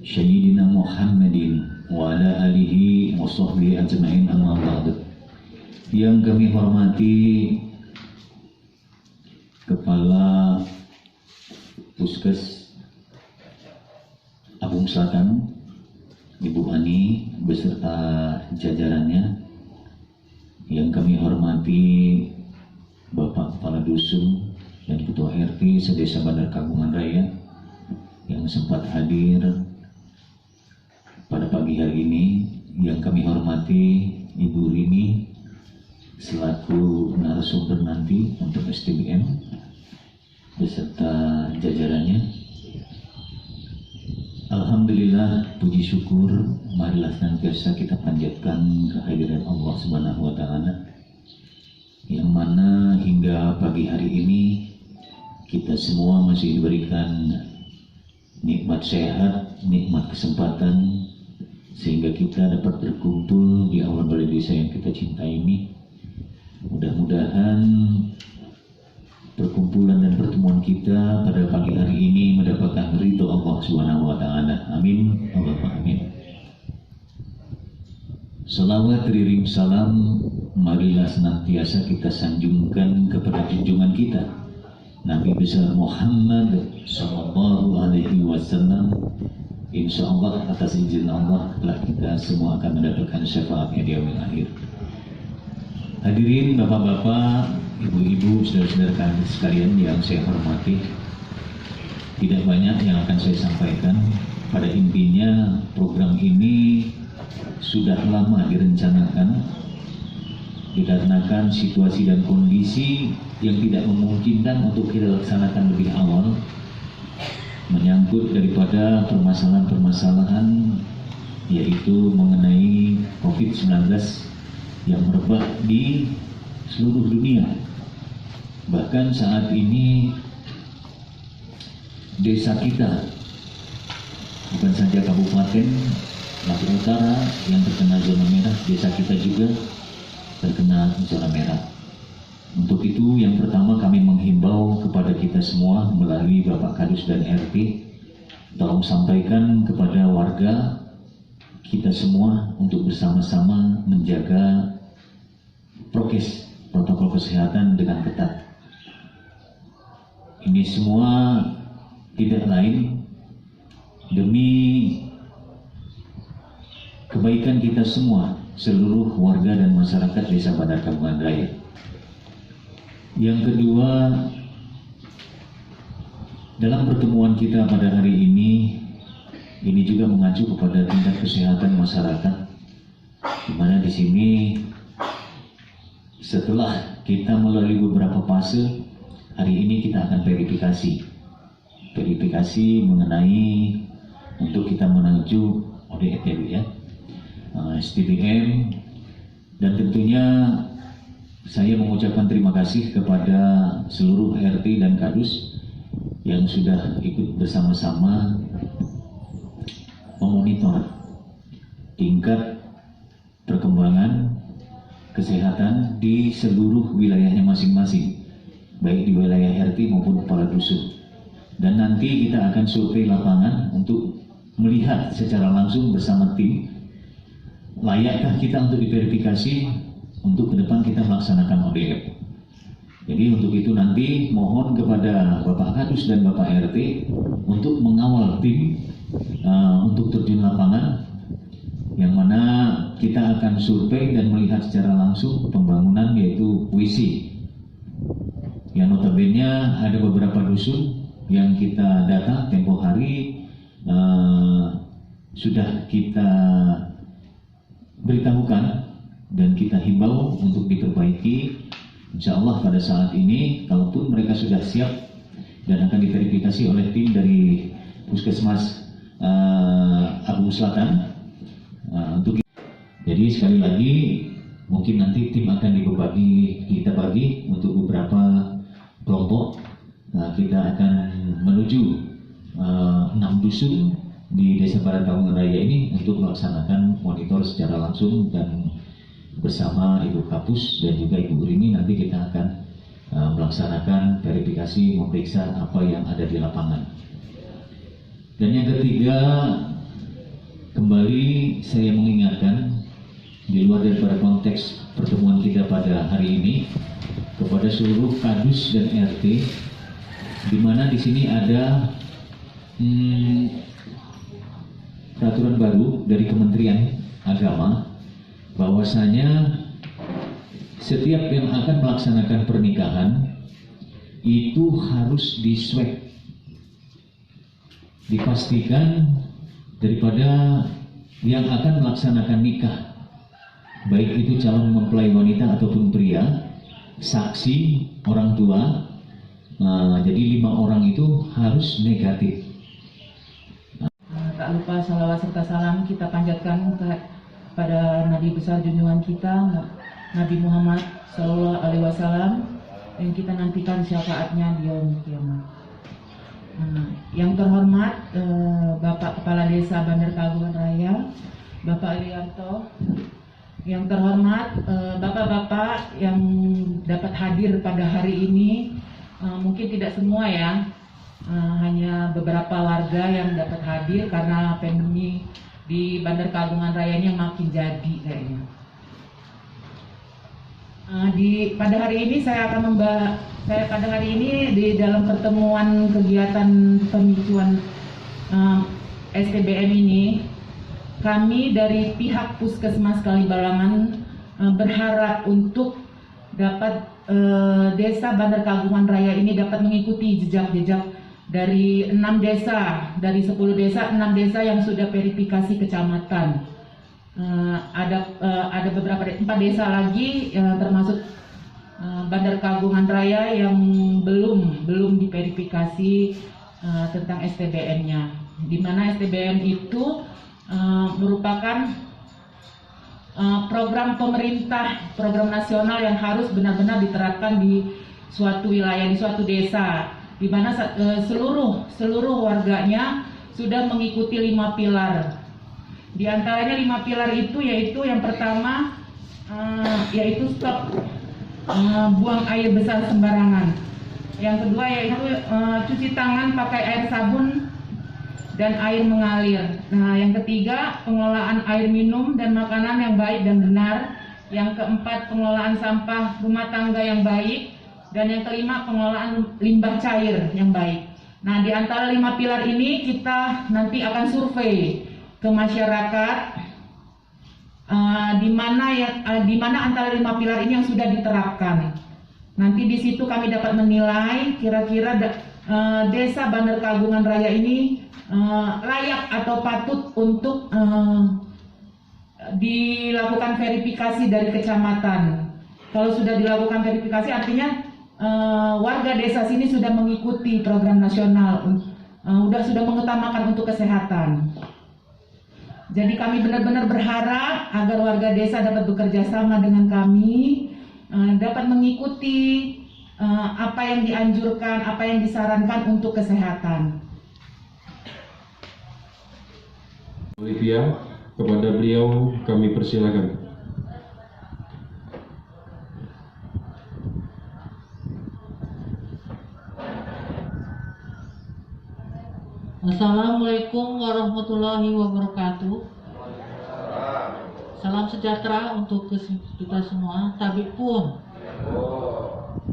Sayyidina Muhammadin wa ala alihi wa sahbihi ajma'in, amma ba'du. Yang kami hormati Kepala Puskes Agung Selatan, Ibu Ani beserta jajarannya. Yang kami hormati Bapak Kepala Dusun dan Ketua RT sedesa Bandar Kagungan Raya yang sempat hadir pada pagi hari ini. Yang kami hormati Ibu Rini selaku narasumber nanti untuk STBM beserta jajarannya. Alhamdulillah, puji syukur marilah senantiasa kita panjatkan kehadiran Allah Subhanahu wa Ta'ala, yang mana hingga pagi hari ini kita semua masih diberikan nikmat sehat, nikmat kesempatan, sehingga kita dapat berkumpul di aula balai desa yang kita cintai ini. Mudah-mudahan perkumpulan dan pertemuan kita pada pagi hari ini mendapatkan ridho Allah Subhanahu wa Ta'ala. Amin, Allahumma amin. Salawat teriring salam marilah senantiasa kita sanjungkan kepada junjungan kita Nabi besar Muhammad Sallallahu Alaihi Wasallam. Insya Allah atas izin Allah telah kita semua akan mendapatkan syafaatnya di yaumil akhir. Hadirin bapak-bapak, ibu-ibu, saudara-saudara sekalian yang saya hormati, tidak banyak yang akan saya sampaikan. Pada intinya program ini sudah lama direncanakan, dikarenakan situasi dan kondisi yang tidak memungkinkan untuk kita laksanakan lebih awal, menyangkut daripada permasalahan-permasalahan yaitu mengenai COVID-19 yang merebak di seluruh dunia. Bahkan saat ini desa kita, bukan saja Kabupaten Lampung Utara yang terkena zona merah, desa kita juga terkena zona merah. Untuk itu yang pertama kami menghimbau kepada kita semua melalui Bapak Kadus dan RT, tolong sampaikan kepada warga kita semua untuk bersama-sama menjaga prokes, protokol kesehatan dengan ketat. Ini semua tidak lain demi kebaikan kita semua, seluruh warga dan masyarakat Desa Bandar Kagungan Raya. Yang kedua, dalam pertemuan kita pada hari ini juga mengacu kepada tingkat kesehatan masyarakat, di mana di sini setelah kita melalui beberapa fase, hari ini kita akan verifikasi mengenai untuk kita menuju ODETW ya, STBM, dan tentunya saya mengucapkan terima kasih kepada seluruh RT dan Kadus yang sudah ikut bersama-sama memonitor tingkat perkembangan kesehatan di seluruh wilayahnya masing-masing, baik di wilayah RT maupun kepala dusun. Dan nanti kita akan survei lapangan untuk melihat secara langsung bersama tim, layakkah kita untuk diverifikasi untuk ke depan kita melaksanakan ODF. Jadi untuk itu nanti mohon kepada Bapak Kadus dan Bapak RT untuk mengawal tim untuk terjun lapangan, yang mana kita akan survei dan melihat secara langsung pembangunan yaitu WC. Yang notabene ada beberapa dusun yang kita data tempo hari sudah kita beritahukan dan kita himbau untuk diperbaiki. Insya Allah pada saat ini, kalaupun mereka sudah siap dan akan diverifikasi oleh tim dari Puskesmas Agung Selatan, jadi sekali lagi mungkin nanti tim akan kita bagi untuk beberapa kelompok. Kita akan menuju 6 dusun di Desa Bandar Kagungan Raya ini untuk melaksanakan monitor secara langsung, dan bersama Ibu Kapus dan juga Ibu Rini nanti kita akan melaksanakan verifikasi, memeriksa apa yang ada di lapangan. Dan yang ketiga, kembali saya mengingatkan di luar daripada konteks pertemuan kita pada hari ini kepada seluruh kadus dan RT, di mana di sini ada peraturan baru dari Kementerian Agama bahwasanya setiap yang akan melaksanakan pernikahan itu harus diswab, dipastikan daripada yang akan melaksanakan nikah, baik itu calon mempelai wanita ataupun pria, saksi, orang tua. Jadi 5 orang itu harus negatif. Tak lupa salawat serta salam kita panjatkan pada Nabi besar junjungan kita Nabi Muhammad Sallallahu Alaihi Wasallam, yang kita nantikan syafaatnya di yaumul kiamat. Yang terhormat Bapak Kepala Desa Bandar Kagungan Raya, Bapak Alianto. Yang terhormat bapak-bapak yang dapat hadir pada hari ini, mungkin tidak semua ya, hanya beberapa warga yang dapat hadir karena pandemi di Bandar Kagungan Rayanya makin jadi kayaknya. Pada hari ini pada hari ini di dalam pertemuan kegiatan pemicuan STBM ini, kami dari pihak Puskesmas Kalibalangan berharap untuk dapat Desa Bandar Kagungan Raya ini dapat mengikuti jejak-jejak dari 6 desa, dari 10 desa, 6 desa yang sudah verifikasi kecamatan. Ada beberapa 4 desa lagi termasuk Bandar Kagungan Raya yang belum diverifikasi tentang STBM-nya, di mana STBM itu merupakan program pemerintah, program nasional yang harus benar-benar diterapkan di suatu wilayah, di suatu desa, di mana seluruh warganya sudah mengikuti 5 pilar. Di antaranya 5 pilar itu yaitu yang pertama yaitu stop buang air besar sembarangan. Yang kedua yaitu cuci tangan pakai air sabun dan air mengalir. Nah, yang ketiga pengelolaan air minum dan makanan yang baik dan benar. Yang keempat pengelolaan sampah rumah tangga yang baik. Dan yang kelima pengelolaan limbah cair yang baik. Nah, di antara 5 pilar ini kita nanti akan survei ke masyarakat di mana antara 5 pilar ini yang sudah diterapkan. Nanti di situ kami dapat menilai kira-kira Desa Bandar Kagungan Raya ini layak atau patut untuk dilakukan verifikasi dari kecamatan. Kalau sudah dilakukan verifikasi artinya warga desa sini sudah mengikuti program nasional, sudah mengutamakan untuk kesehatan. Jadi kami benar-benar berharap agar warga desa dapat bekerja sama dengan kami, dapat mengikuti apa yang dianjurkan, apa yang disarankan untuk kesehatan. Olivia, kepada beliau kami persilakan. Assalamualaikum warahmatullahi wabarakatuh. Salam sejahtera untuk kita semua. Tabib pun.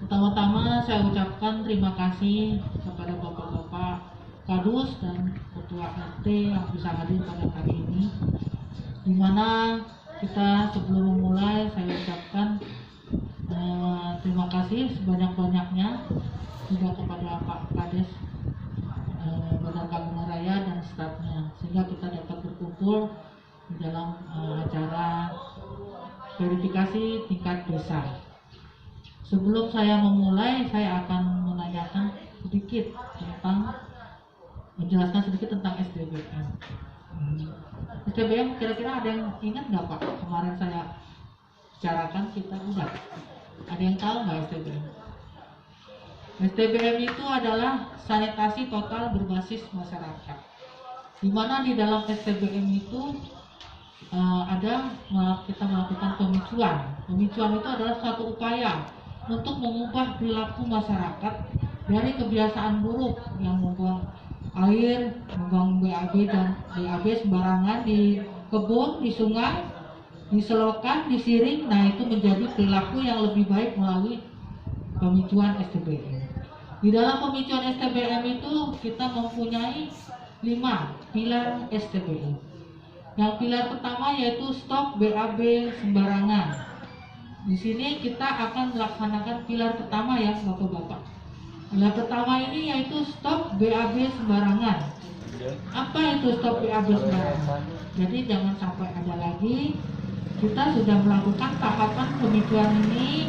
Pertama-tama saya ucapkan terima kasih kepada bapak-bapak kadus dan ketua RT yang bisa hadir pada hari ini. Di mana kita sebelum memulai saya ucapkan terima kasih sebanyak-banyaknya juga kepada Pak Kades Bandar Kagungan Raya dan stafnya, sehingga kita dapat berkumpul di dalam acara verifikasi tingkat desa. Sebelum saya memulai, saya akan menanyakan sedikit menjelaskan sedikit tentang STBM. STBM kira-kira ada yang ingat nggak Pak? Kemarin saya bicarakan kita udah. Ada yang tahu nggak STBM? STBM itu adalah sanitasi total berbasis masyarakat, di mana di dalam STBM itu kita melakukan pemicuan. Pemicuan itu adalah suatu upaya untuk mengubah perilaku masyarakat dari kebiasaan buruk yang membuang air, membuang BAB dan BAB sembarangan di kebun, di sungai, di selokan, di siring. Nah, itu menjadi perilaku yang lebih baik melalui pemicuan STBM. Di dalam pemicuan STBM itu kita mempunyai 5 pilar STBM. Yang pilar pertama yaitu stop BAB sembarangan. Di sini kita akan melaksanakan pilar pertama ya Bapak-bapak. Pilar pertama ini yaitu stop BAB sembarangan. Apa itu stop BAB sembarangan? Jadi jangan sampai ada lagi. Kita sudah melakukan tahapan pemicuan ini.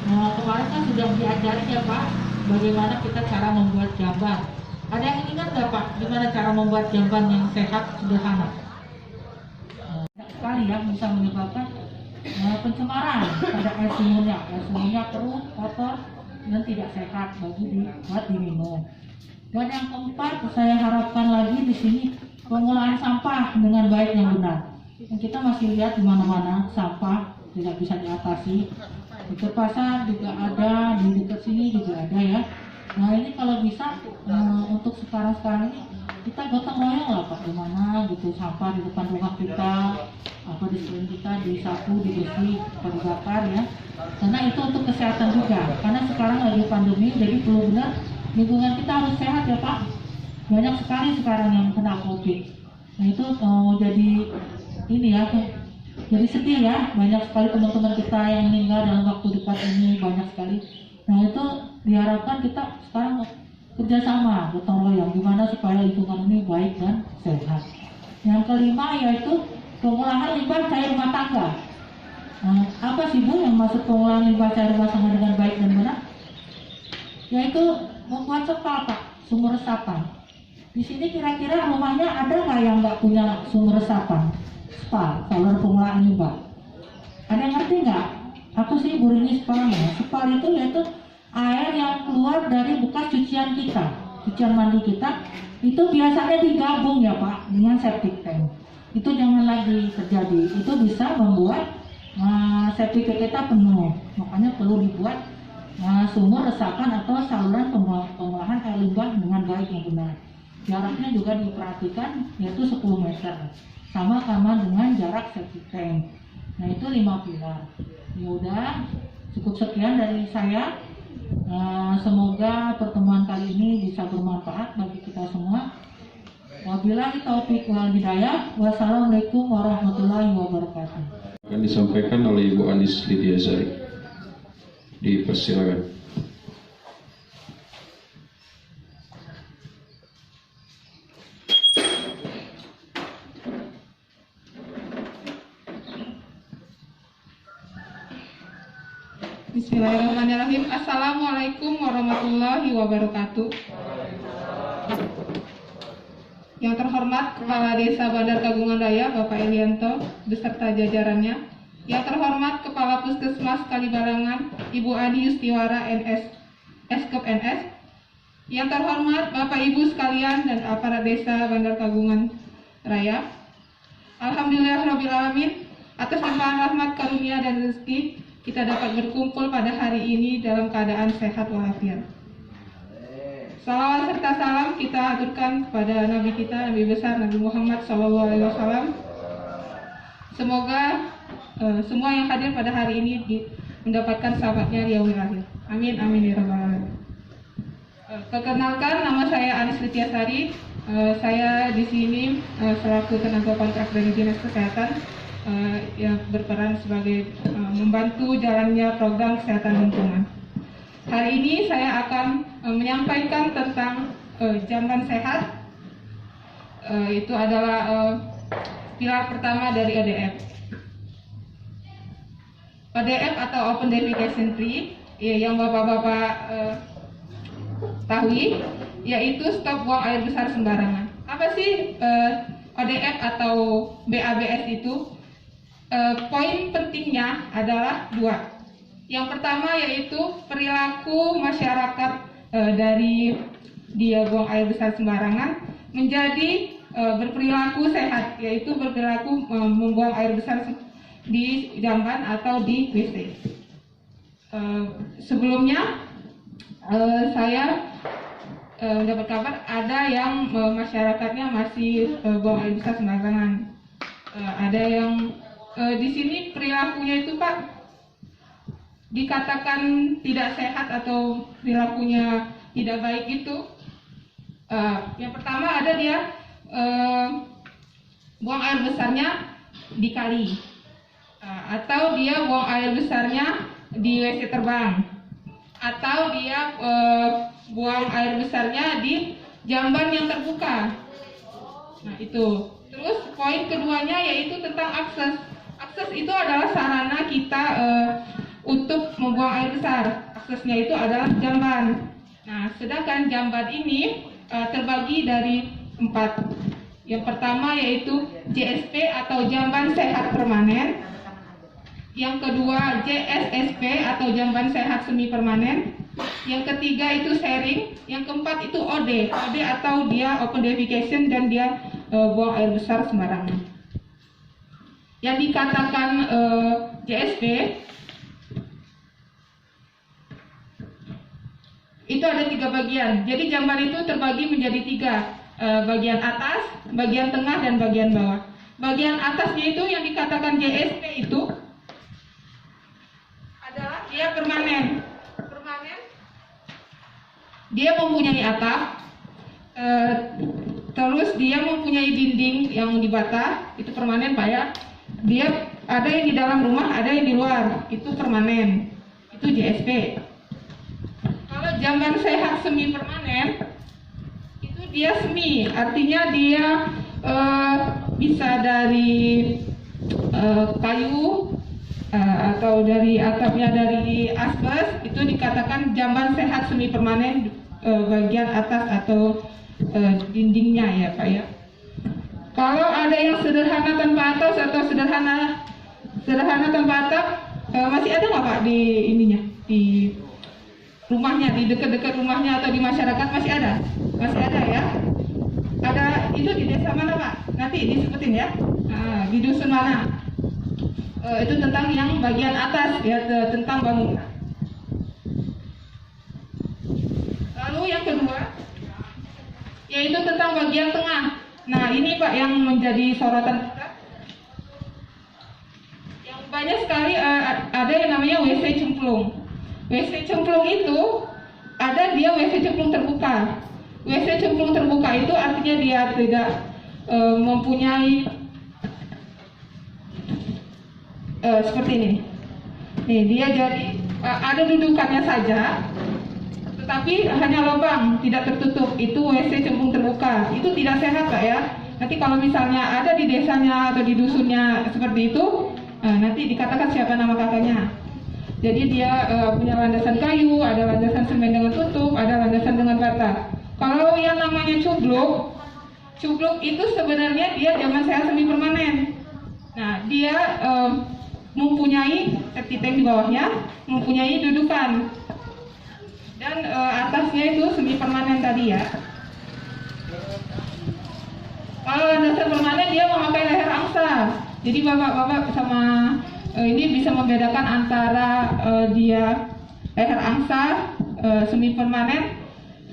Kemarin kan sudah diajari ya Pak, bagaimana kita cara membuat jamban. Ada yang ingat nggak Pak, gimana cara membuat jamban yang sehat, sederhana? Sekali ya, bisa menyebabkan pencemaran pada air sumurnya. Air sumurnya keruh, kotor, dan tidak sehat buat diminum. Dan yang keempat, saya harapkan lagi di sini pengolahan sampah dengan baik yang benar. Yang kita masih lihat di mana-mana sampah tidak bisa diatasi. Di Pasar juga ada, di dekat sini juga ada ya. Nah ini kalau bisa untuk sekarang ini kita gotong royong lah Pak, di mana gitu sampah di depan rumah kita, apa di sekeliling kita disapu, dibersih, dibakar ya. Karena itu untuk kesehatan juga. Karena sekarang lagi pandemi, jadi perlu benar lingkungan kita harus sehat ya Pak. Banyak sekali sekarang yang kena COVID. Nah itu jadi ini ya. Jadi sedih ya, banyak sekali teman-teman kita yang meninggal dalam waktu dekat ini, banyak sekali. Nah itu diharapkan kita sekarang kerjasama, gotong royong, gimana supaya lingkungan ini baik dan sehat. Yang kelima yaitu pengolahan limbah cair rumah tangga. Apa sih Bu yang maksud pengolahan limbah cair rumah tangga dengan baik dan benar? Yaitu membuat sepal Pak, sumur resapan. Di sini kira-kira rumahnya ada nggak yang nggak punya sumur resapan? Spal, saluran pengolahan limbah. Ada yang ngerti nggak? Apa sih Bu Rini spalnya? Spal itu yaitu air yang keluar dari bekas cucian kita, cucian mandi kita, itu biasanya digabung ya Pak dengan septic tank. Itu jangan lagi terjadi. Itu bisa membuat septic tank kita penuh. Makanya perlu dibuat sumur resapan atau saluran pengolahan air limbah dengan baik yang benar. Jaraknya juga diperhatikan yaitu 10 meter. Sama-sama dengan jarak septic tank. Nah itu 5 pilar. Ya udah, cukup sekian dari saya. Semoga pertemuan kali ini bisa bermanfaat bagi kita semua. Wabillahi taufiq wal hidayah. Wassalamualaikum warahmatullahi wabarakatuh. Akan disampaikan oleh Ibu Anis Lydia Zari. Dipersilakan. Bismillahirrahmanirrahim. Assalamualaikum warahmatullahi wabarakatuh. Yang terhormat Kepala Desa Bandar Kagungan Raya Bapak Elianto beserta jajarannya. Yang terhormat Kepala Puskesmas Kalibarangan Ibu Adi Yustiwara NS, Eskep NS. Yang terhormat Bapak Ibu sekalian dan aparat Desa Bandar Kagungan Raya. Alhamdulillahirrahmanirrahim, atas limpahan rahmat karunia dan rezeki kita dapat berkumpul pada hari ini dalam keadaan sehat walafiat. Salawat serta salam kita aturkan kepada Nabi kita, Nabi besar Nabi Muhammad SAW. Semoga semua yang hadir pada hari ini mendapatkan sahabatnya di yaumil akhir. Amin, amin ya rabbal alamin. Perkenalkan, nama saya Anis Litiasari. Saya di sini selaku tenaga kontrak dari Dinas Kesehatan yang berperan sebagai membantu jalannya program kesehatan lingkungan. Hari ini saya akan menyampaikan tentang jamban sehat. Itu adalah pilar pertama dari ODF. ODF atau Open Defecation Free yang Bapak-bapak tahui, yaitu stop buang air besar sembarangan. Apa sih ODF atau BABS itu? Poin pentingnya adalah 2. Yang pertama yaitu perilaku masyarakat dari dia buang air besar sembarangan menjadi berperilaku sehat, yaitu berperilaku membuang air besar di jamban atau di WC. Sebelumnya saya mendapat kabar ada yang masyarakatnya masih buang air besar sembarangan. Ada yang di sini perilakunya itu Pak dikatakan tidak sehat atau perilakunya tidak baik itu. Yang pertama ada dia buang air besarnya di kali, atau dia buang air besarnya di WC terbang, atau dia buang air besarnya di jamban yang terbuka. Nah itu. Terus poin keduanya yaitu tentang akses. Akses itu adalah sarana kita untuk membuang air besar. Aksesnya itu adalah jamban. Nah sedangkan jamban ini terbagi dari 4. Yang pertama yaitu JSP atau jamban sehat permanen. Yang kedua JSSP atau jamban sehat semi permanen. Yang ketiga itu sharing. Yang keempat itu OD. OD atau dia open defecation dan dia buang air besar sembarangan. Yang dikatakan JSP itu ada 3 bagian. Jadi jamban itu terbagi menjadi 3, bagian atas, bagian tengah, dan bagian bawah. Bagian atasnya itu yang dikatakan JSP itu adalah dia permanen. Dia mempunyai atap, terus dia mempunyai dinding yang dibata, itu permanen Pak ya. Dia ada yang di dalam rumah, ada yang di luar, itu permanen, itu JSP. Kalau jamban sehat semi permanen, itu dia semi, artinya dia bisa dari kayu atau dari atapnya dari asbes, itu dikatakan jamban sehat semi permanen bagian atas atau dindingnya ya Pak ya. Kalau ada yang sederhana tanpa atas atau sederhana tanpa atap, masih ada nggak Pak di ininya, di rumahnya, di dekat-dekat rumahnya atau di masyarakat masih ada ya? Ada itu di desa mana Pak? Nanti disebutin ya. Di dusun mana? Itu tentang yang bagian atas ya, tentang bangunan. Lalu yang kedua yaitu tentang bagian tengah. Nah ini Pak yang menjadi sorotan kita. Yang banyak sekali ada yang namanya WC cemplung. WC cemplung itu ada dia WC cemplung terbuka. WC cemplung terbuka itu artinya dia tidak mempunyai seperti ini. Nih dia jadi ada dudukannya saja, tetapi hanya lubang, tidak tertutup. Itu WC cemplung terbuka. Itu tidak sehat Pak ya. Nanti kalau misalnya ada di desanya atau di dusunnya seperti itu, nanti dikatakan siapa nama kakaknya. Jadi dia punya landasan kayu, ada landasan semen dengan tutup, ada landasan dengan bata. Kalau yang namanya cubluk itu sebenarnya dia jamban sehat semi permanen. Nah dia mempunyai septic tank di bawahnya, mempunyai dudukan, dan atasnya itu semi permanen tadi ya. Kalau landasan permanen dia memakai leher angsa. Jadi bapak-bapak sama ini bisa membedakan antara dia leher angsa semi permanen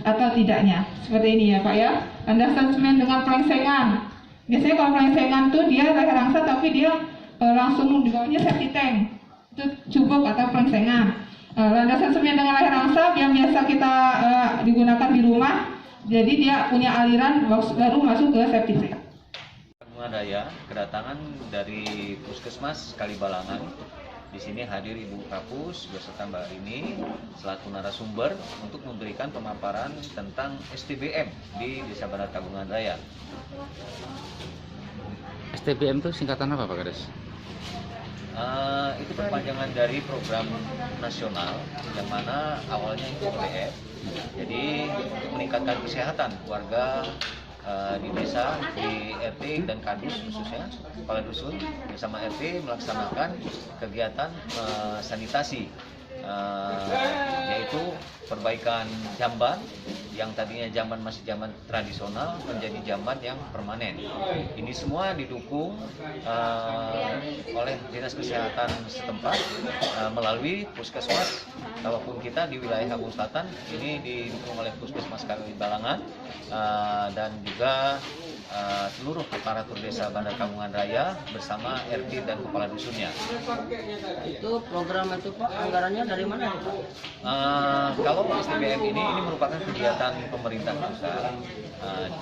atau tidaknya. Seperti ini ya Pak ya. Landasan semen dengan pelengsengan. Biasanya kalau pelengsengan tuh dia leher angsa tapi dia langsung di bawahnya septic tank. Itu cubuk atau pelengsengan. Landasan semen dengan leher angsa yang biasa kita digunakan di rumah. Jadi dia punya aliran baru masuk ke septic tank. Raya kedatangan dari Puskesmas Kalibalangan. Di sini hadir Ibu Kapus beserta Mbak Rini selaku narasumber untuk memberikan pemaparan tentang STBM di Desa Barat Kagungan Raya. STBM itu singkatan apa Pak Kades? Itu perpanjangan dari program nasional yang mana awalnya itu ODF. Jadi untuk meningkatkan kesehatan warga di desa, di RT dan Kadus khususnya kepala dusun bersama RT melaksanakan kegiatan sanitasi, yaitu perbaikan jamban yang tadinya jamban masih zaman tradisional menjadi jamban yang permanen. Ini semua didukung oleh Dinas Kesehatan setempat melalui puskesmas. Kalaupun kita di wilayah Kampung Selatan ini didukung oleh Puskesmas Kalibalangan dan juga seluruh aparatur desa Bandar Kampungan Raya bersama RT dan kepala dusunnya. Itu program itu Pak, anggarannya dari mana Pak? Kalau STBM ini merupakan kegiatan pemerintah juga,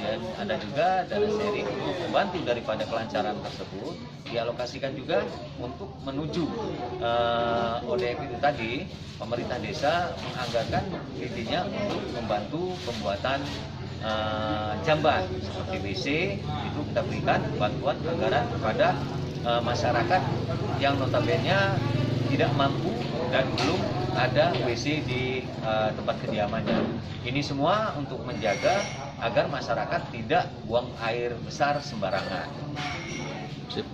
dan ada juga dana sharing untuk membantu daripada kelancaran tersebut dialokasikan juga untuk menuju ODF itu tadi. Pemerintah desa menganggarkan intinya untuk membantu pembuatan jamban seperti WC, itu kita berikan bantuan anggaran kepada masyarakat yang notabene tidak mampu dan belum ada WC di tempat kediamannya. Ini semua untuk menjaga agar masyarakat tidak buang air besar sembarangan. Sip.